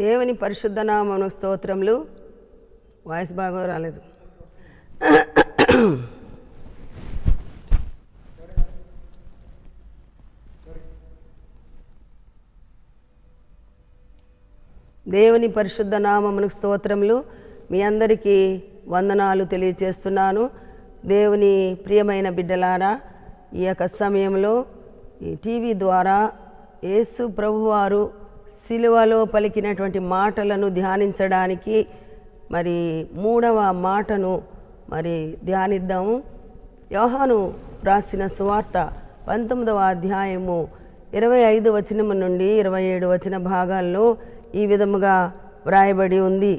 దేవుని పరిశుద్ధ నామమునకు స్తోత్రములు. వాయిస్ బాగా రాలేదు. దేవుని పరిశుద్ధ నామమునకు స్తోత్రములు. మీ అందరికీ వందనాలు తెలియజేస్తున్నాను. దేవుని ప్రియమైన బిడ్డలారా, ఈ యొక్క సమయంలో ఈ టీవీ ద్వారా యేసు ప్రభువారు సిలువలో పలికినటువంటి మాటలను ధ్యానించడానికి మరి 3వ మాటను మరి ధ్యానిద్దాము. యోహాను రాసిన సువార్త 19వ అధ్యాయము 25 వచనము నుండి 27 వచన భాగాల్లో ఈ విధముగా వ్రాయబడి ఉంది.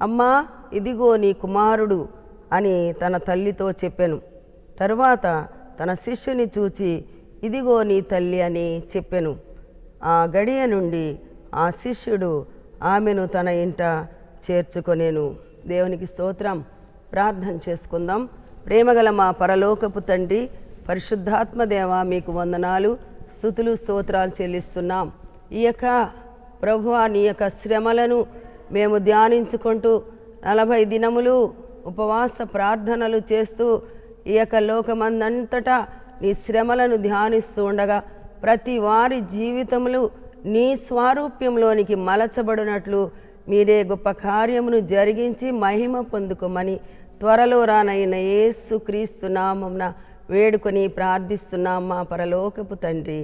అమ్మా, ఇదిగో నీ కుమారుడు అని తన తల్లితో చెప్పెను. తరువాత తన శిష్యుని చూచి ఇదిగో నీ తల్లి అని చెప్పెను. ఆ గడియ నుండి ఆ శిష్యుడు ఆమెను తన ఇంట చేర్చుకొనేను. దేవునికి స్తోత్రం. ప్రార్థన చేసుకుందాం. ప్రేమగల మా పరలోకపు తండ్రి, పరిశుద్ధాత్మ దేవ, మీకు వందనాలు, స్తుతులు, స్తోత్రాలు చెల్లిస్తున్నాం. ఈ యొక్క ప్రభువా, నీ యొక్క శ్రమలను మేము ధ్యానించుకుంటూ 40 దినములు ఉపవాస ప్రార్థనలు చేస్తూ ఈ యొక్క లోకమందంతటా నీ శ్రమలను ధ్యానిస్తూ ఉండగా ప్రతి వారి జీవితములు నీ స్వారూప్యంలోనికి మలచబడినట్లు మీరే గొప్ప కార్యమును జరిగించి మహిమ పొందుకోమని త్వరలో రానైన యేసు క్రీస్తు నామమున వేడుకొని ప్రార్థిస్తున్నాం మా పరలోకపు తండ్రి,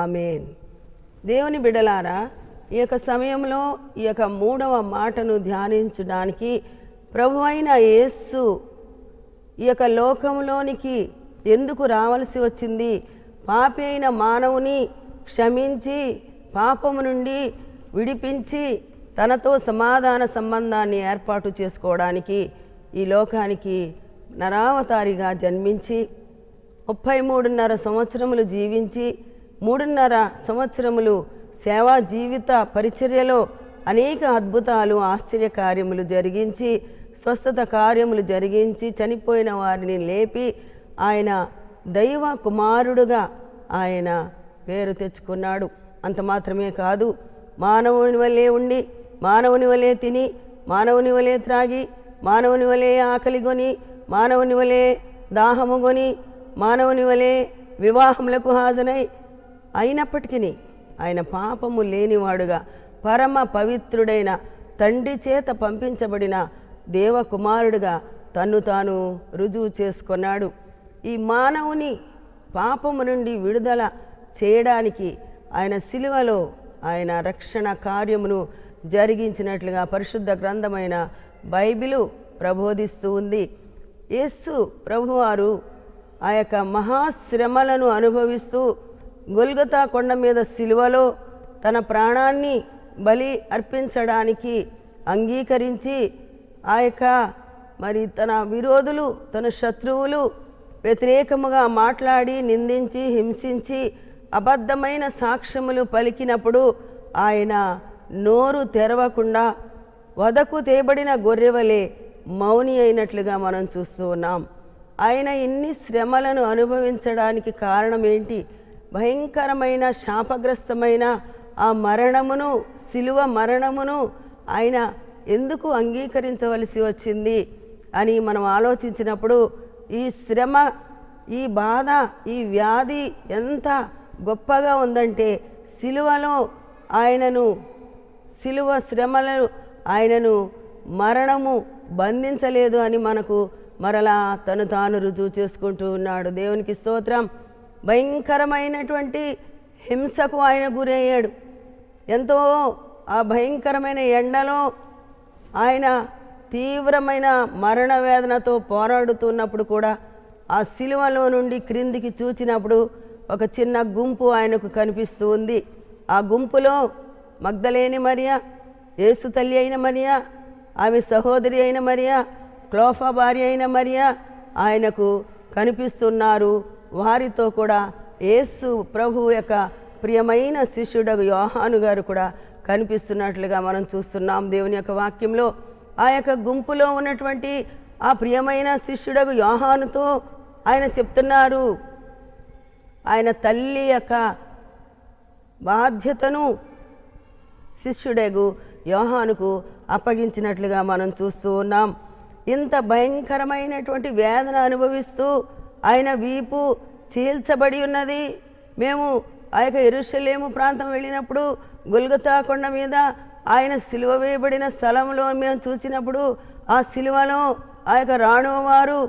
ఆమేన్. దేవుని బిడ్డలారా, ఈ యొక్క సమయంలో ఈ యొక్క 3వ మాటను ధ్యానించడానికి ప్రభు అయిన యేసు ఈ యొక్క లోకంలోనికి ఎందుకు రావలసి వచ్చింది, పాపి అయిన మానవుని క్షమించి పాపము నుండి విడిపించి తనతో సమాధాన సంబంధాన్ని ఏర్పాటు చేసుకోవడానికి ఈ లోకానికి నరావతారిగా జన్మించి 33.5 సంవత్సరములు జీవించి 3.5 సంవత్సరములు సేవా జీవిత పరిచర్యలో అనేక అద్భుతాలు, ఆశ్చర్య కార్యములు జరిగించి, స్వస్థత కార్యములు జరిగించి, చనిపోయిన వారిని లేపి ఆయన దైవ కుమారుడుగా ఆయన పేరు తెచ్చుకున్నాడు. అంత మాత్రమే కాదు, మానవుని వలె ఉండి, మానవుని వలె తిని, మానవుని వలె త్రాగి, మానవుని వలె ఆకలిగొని, మానవుని వలె దాహముగొని, మానవుని వలె వివాహములకు హాజరై, అయినప్పటికీ ఆయన పాపము లేనివాడుగా పరమ పవిత్రుడైన తండ్రి చేత పంపించబడిన దేవకుమారుడుగా తన్ను తాను రుజువు చేసుకున్నాడు. ఈ మానవుని పాపము నుండి విడుదల చేయడానికి ఆయన సిలువలో ఆయన రక్షణ కార్యమును జరిగించినట్లుగా పరిశుద్ధ గ్రంథమైన బైబిలు ప్రబోధిస్తూ ఉంది. యేసు ప్రభువారు ఆ యొక్క మహాశ్రమలను అనుభవిస్తూ గొల్గొతా కొండ మీద సిలువలో తన ప్రాణాన్ని బలి అర్పించడానికి అంగీకరించి ఆ యొక్క మరి తన విరోధులు, తన శత్రువులు వ్యతిరేకముగా మాట్లాడి నిందించి హింసించి అబద్ధమైన సాక్ష్యములు పలికినప్పుడు ఆయన నోరు తెరవకుండా వదకు తేబడిన గొర్రెవలే మౌని అయినట్లుగా మనం చూస్తూ ఉన్నాం. ఆయన ఇన్ని శ్రమలను అనుభవించడానికి కారణం ఏంటి? భయంకరమైన శాపగ్రస్తమైన ఆ మరణమును, సిలువ మరణమును ఆయన ఎందుకు అంగీకరించవలసి వచ్చింది అని మనం ఆలోచించినప్పుడు ఈ శ్రమ, ఈ బాధ, ఈ వ్యాధి ఎంత గొప్పగా ఉందంటే సిలువలో ఆయనను, సిలువ శ్రమలను ఆయనను మరణము బంధించలేదు అని మనకు మరలా తను తాను రుజువు చేసుకుంటూ ఉన్నాడు. దేవునికి స్తోత్రం. భయంకరమైనటువంటి హింసకు ఆయన గురయ్యాడు. ఎంతో ఆ భయంకరమైన ఎండలో ఆయన తీవ్రమైన మరణ వేదనతో పోరాడుతున్నప్పుడు కూడా ఆ సిలువలో నుండి క్రిందికి చూచినప్పుడు ఒక చిన్న గుంపు ఆయనకు కనిపిస్తూ ఉంది. ఆ గుంపులో మగ్దలేని మరియా, యేసు తల్లి అయిన మరియా, ఆమె సహోదరి అయిన మరియా, క్లోఫా భార్య అయిన మరియా ఆయనకు కనిపిస్తున్నారు. వారితో కూడా యేసు ప్రభువు యొక్క ప్రియమైన శిష్యుడు యోహాను గారు కూడా కనిపిస్తున్నట్లుగా మనం చూస్తున్నాం దేవుని యొక్క వాక్యంలో. ఆ యొక్క గుంపులో ఉన్నటువంటి ఆ ప్రియమైన శిష్యుడు యోహానుతో ఆయన చెప్తున్నారు, ఆయన తల్లి యొక్క బాధ్యతను శిష్యుడగు యోహానుకు అప్పగించినట్లుగా మనం చూస్తూ ఉన్నాం. ఇంత భయంకరమైనటువంటి వేదన అనుభవిస్తూ ఆయన వీపు చీల్చబడి ఉన్నది. మేము ఆ యొక్క యెరూషలేము ప్రాంతం వెళ్ళినప్పుడు గొల్గొతా కొండ మీద ఆయన సిలువ వేయబడిన స్థలంలో మేము చూసినప్పుడు ఆ సిలువలో ఆ యొక్క రాణువారు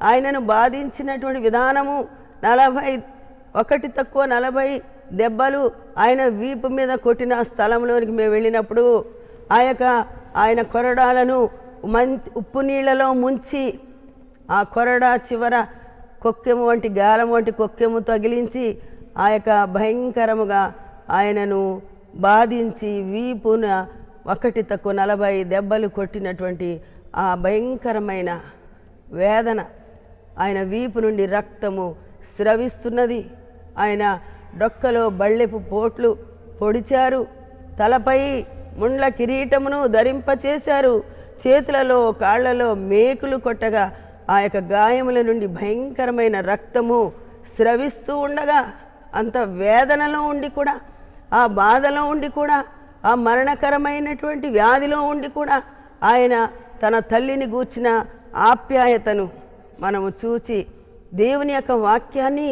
ఆయనను బాధించినటువంటి విధానము 40 దెబ్బలు ఆయన వీపు మీద కొట్టిన స్థలంలోనికి మేము వెళ్ళినప్పుడు ఆయన కొరడాలను ఉప్పు నీళ్లలో ముంచి ఆ కొరడా చివర కొక్కెము వంటి గాలం వంటి కొక్కెము తగిలించి ఆ యొక్క భయంకరముగా ఆయనను బాధించి వీపున 40 దెబ్బలు కొట్టినటువంటి ఆ భయంకరమైన వేదన, ఆయన వీపు నుండి రక్తము స్రవిస్తున్నది. ఆయన డొక్కలో బళ్ళెపు పోట్లు పొడిచారు, తలపై ముండ్ల కిరీటమును ధరింపచేశారు, చేతులలో కాళ్లలో మేకులు కొట్టగా ఆ యొక్క గాయముల నుండి భయంకరమైన రక్తము స్రవిస్తూ ఉండగా, అంత వేదనలో ఉండి కూడా, ఆ బాధలో ఉండి కూడా, ఆ మరణకరమైనటువంటి వ్యాధిలో ఉండి కూడా ఆయన తన తల్లిని గూర్చిన ఆప్యాయతను మనము చూచి దేవుని యొక్క వాక్యాన్ని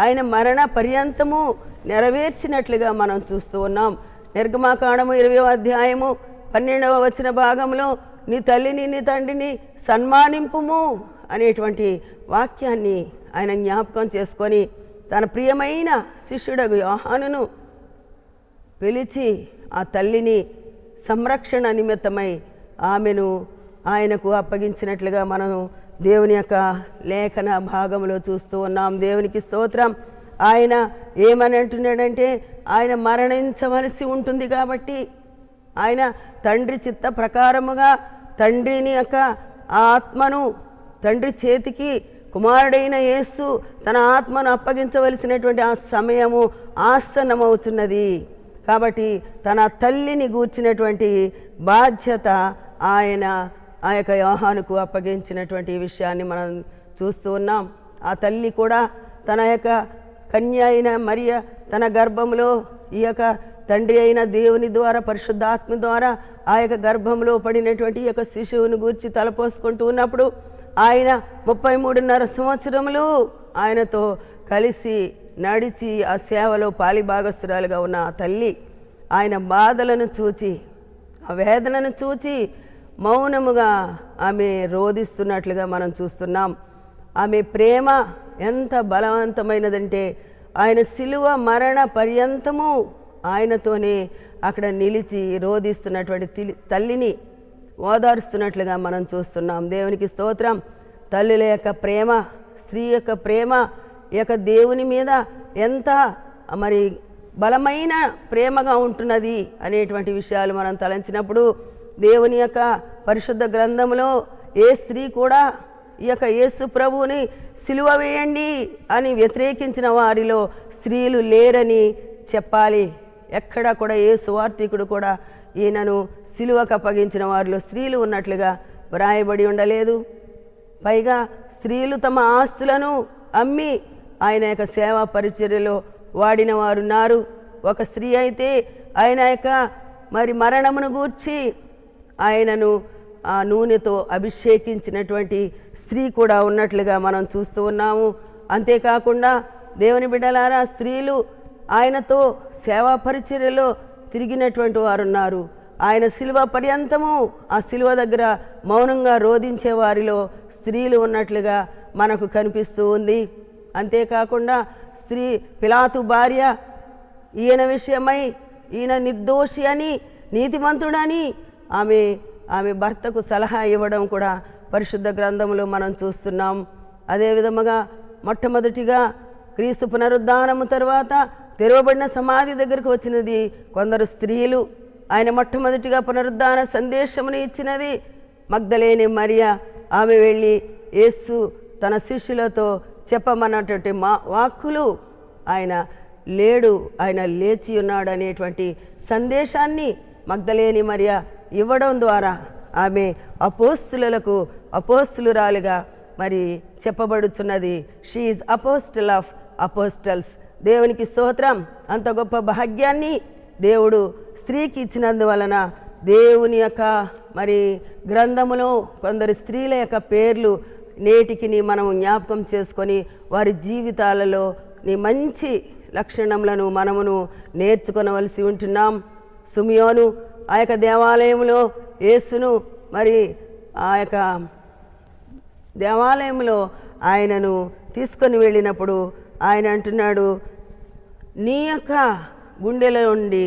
ఆయన మరణ పర్యంతము నెరవేర్చినట్లుగా మనం చూస్తూ ఉన్నాం. నిర్గమాకాండము 20వ అధ్యాయము 12వ వచన భాగంలో నీ తల్లిని నీ తండ్రిని సన్మానింపుము అనేటువంటి వాక్యాన్ని ఆయన జ్ఞాపకం చేసుకొని తన ప్రియమైన శిష్యుడగు యోహానును పిలిచి ఆ తల్లిని సంరక్షణ నిమిత్తమై ఆమెను ఆయనకు అప్పగించినట్లుగా మనం దేవుని యొక్క లేఖన భాగంలో చూస్తూ ఉన్నాం. దేవునికి స్తోత్రం. ఆయన ఏమని అంటున్నాడంటే, ఆయన మరణించవలసి ఉంటుంది కాబట్టి ఆయన తండ్రి చిత్త ప్రకారముగా తండ్రిని యొక్క ఆత్మను తండ్రి చేతికి కుమారుడైన యేసు తన ఆత్మను అప్పగించవలసినటువంటి ఆ సమయము ఆసన్నమవుతున్నది. కాబట్టి తన తల్లిని గూర్చినటువంటి బాధ్యత ఆయన ఆ యొక్క యోహానుకు అప్పగించినటువంటి విషయాన్ని మనం చూస్తూ ఉన్నాం. ఆ తల్లి కూడా తన యొక్క కన్య అయిన మరియ తన గర్భంలో ఈ యొక్క తండ్రి అయిన దేవుని ద్వారా పరిశుద్ధాత్మ ద్వారా ఆ యొక్క గర్భంలో పడినటువంటి ఈ యొక్క శిశువుని గూర్చి తలపోసుకుంటూ ఉన్నప్పుడు ఆయన 33.5 సంవత్సరములు ఆయనతో కలిసి నడిచి ఆ సేవలో పాలిభాగస్తురాలుగా ఉన్న ఆ తల్లి ఆయన బాధలను చూచి ఆ వేదనను చూచి మౌనముగా ఆమె రోధిస్తున్నట్లుగా మనం చూస్తున్నాం. ఆమె ప్రేమ ఎంత బలవంతమైనదంటే ఆయన శిలువ మరణ పర్యంతము ఆయనతోనే అక్కడ నిలిచి రోధిస్తున్నటువంటి తల్లిని ఓదారుస్తున్నట్లుగా మనం చూస్తున్నాం. దేవునికి స్తోత్రం. తల్లుల యొక్క ప్రేమ, స్త్రీ యొక్క ప్రేమ ఈ యొక్క దేవుని మీద ఎంత మరి బలమైన ప్రేమగా ఉంటున్నది అనేటువంటి విషయాలు మనం తలంచినప్పుడు దేవుని యొక్క పరిశుద్ధ గ్రంథంలో ఏ స్త్రీ కూడా ఈ యొక్క యేసు ప్రభువుని సిలువ వేయండి అని వ్యతిరేకించిన వారిలో స్త్రీలు లేరని చెప్పాలి. ఎక్కడా కూడా ఏ సువార్తికుడు కూడా ఈయనను సిలువకు అప్పగించిన వారిలో స్త్రీలు ఉన్నట్లుగా వ్రాయబడి ఉండలేదు. పైగా స్త్రీలు తమ ఆస్తులను అమ్మి ఆయన యొక్క సేవా పరిచర్యలో వాడిన వారున్నారు. ఒక స్త్రీ అయితే ఆయన యొక్క మరి మరణమును గూర్చి ఆయనను ఆ నూనెతో అభిషేకించినటువంటి స్త్రీ కూడా ఉన్నట్లుగా మనం చూస్తూ ఉన్నాము. అంతేకాకుండా దేవుని బిడ్డలారా, స్త్రీలు ఆయనతో సేవా పరిచర్యలో తిరిగినటువంటి వారు ఉన్నారు. ఆయన శిలువ పర్యంతము ఆ శిలువ దగ్గర మౌనంగా రోధించే వారిలో స్త్రీలు ఉన్నట్లుగా మనకు కనిపిస్తూ ఉంది. అంతేకాకుండా స్త్రీ పిలాతు భార్య ఈయన విషయమై ఈయన నిర్దోషి అని నీతిమంతుడని ఆమె భర్తకు సలహా ఇవ్వడం కూడా పరిశుద్ధ గ్రంథంలో మనం చూస్తున్నాం. అదే విధముగా మొట్టమొదటిగా క్రీస్తు పునరుద్ధానము తర్వాత తెరవబడిన సమాధి దగ్గరకు వచ్చినది కొందరు స్త్రీలు. ఆయన మొట్టమొదటిగా పునరుద్ధాన సందేశమును ఇచ్చినది మగ్దలేని మరియ. ఆమె వెళ్ళి యేసు తన శిష్యులతో చెప్పమన్నటువంటి వాక్కులు ఆయన లేడు, ఆయన లేచి ఉన్నాడు అనేటువంటి సందేశాన్ని మగ్దలేని మరియ ఇవ్వడం ద్వారా ఆమె అపోస్తులకు అపోస్తులురాలుగా మరి చెప్పబడుచున్నది. She is apostle of apostles. దేవునికి స్తోత్రం. అంత గొప్ప భాగ్యాన్ని దేవుడు స్త్రీకి ఇచ్చినందువలన దేవుని యొక్క మరి గ్రంథములో కొందరు స్త్రీల యొక్క పేర్లు నేటికి మనం జ్ఞాపకం చేసుకొని వారి జీవితాలలో నీ మంచి లక్షణములను మనమును నేర్చుకొనవలసి ఉంటున్నాం. సిమియోను ఆ యొక్క దేవాలయంలో యేసును మరి ఆ యొక్క దేవాలయంలో ఆయనను తీసుకొని వెళ్ళినప్పుడు ఆయన అంటున్నాడు, నీ యొక్క గుండెల నుండి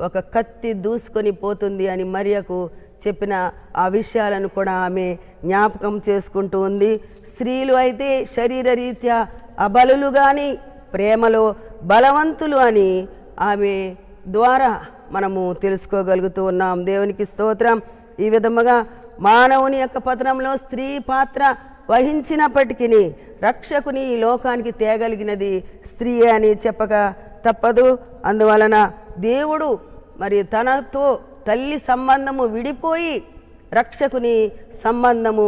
ఒక కత్తి దూసుకొని పోతుంది అని మరియకు చెప్పిన ఆ విషయాలను కూడా ఆమె జ్ఞాపకం చేసుకుంటూ ఉంది. స్త్రీలు అయితే శరీరరీత్యా అబలులు కానీ ప్రేమలో బలవంతులు అని ఆమె ద్వారా మనము తెలుసుకోగలుగుతూ ఉన్నాం. దేవునికి స్తోత్రం. ఈ విధముగా మానవుని యొక్క పతనంలో స్త్రీ పాత్ర వహించినప్పటికీ రక్షకుని ఈ లోకానికి తేగలిగినది స్త్రీయే అని చెప్పక తప్పదు. అందువలన దేవుడు మరి తనతో తల్లి సంబంధము విడిపోయి రక్షకుని సంబంధము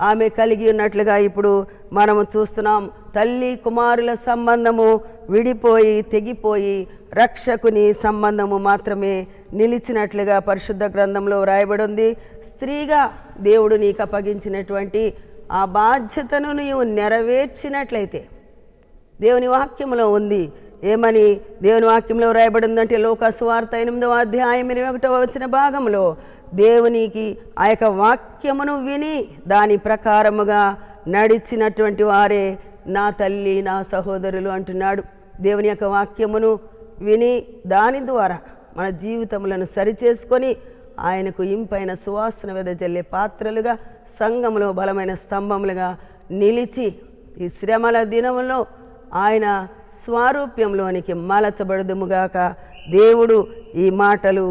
ఆమె కలిగి ఉన్నట్లుగా ఇప్పుడు మనము చూస్తున్నాం. తల్లి కుమారుల సంబంధము విడిపోయి తెగిపోయి రక్షకుని సంబంధము మాత్రమే నిలిచినట్లుగా పరిశుద్ధ గ్రంథంలో వ్రాయబడి ఉంది. స్త్రీగా దేవుడు నీకు అప్పగించినటువంటి ఆ బాధ్యతను నీవు నెరవేర్చినట్లయితే, దేవుని వాక్యంలో ఉంది ఏమని, దేవుని వాక్యంలో వ్రాయబడిందంటే లోకా సువార్త 8వ అధ్యాయం 21వ వచన భాగంలో దేవునికి ఆ యొక్క వాక్యమును విని దాని ప్రకారముగా నడిచినటువంటి వారే నా తల్లి నా సహోదరులు అంటున్నాడు. దేవుని యొక్క వాక్యమును విని దాని ద్వారా మన జీవితములను సరిచేసుకొని ఆయనకు ఇంపైన సువాసన వెదజల్లే పాత్రలుగా సంఘములో బలమైన స్తంభములుగా నిలిచి ఈ శ్రమల దినములో ఆయన స్వారూప్యంలోనికి మలచబడుదుముగాక. దేవుడు ఈ మాటలు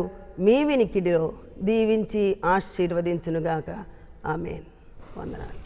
మీ వినికిడిలో దీవించి ఆశీర్వదించునుగాక. ఆమేన్. వందనాలు.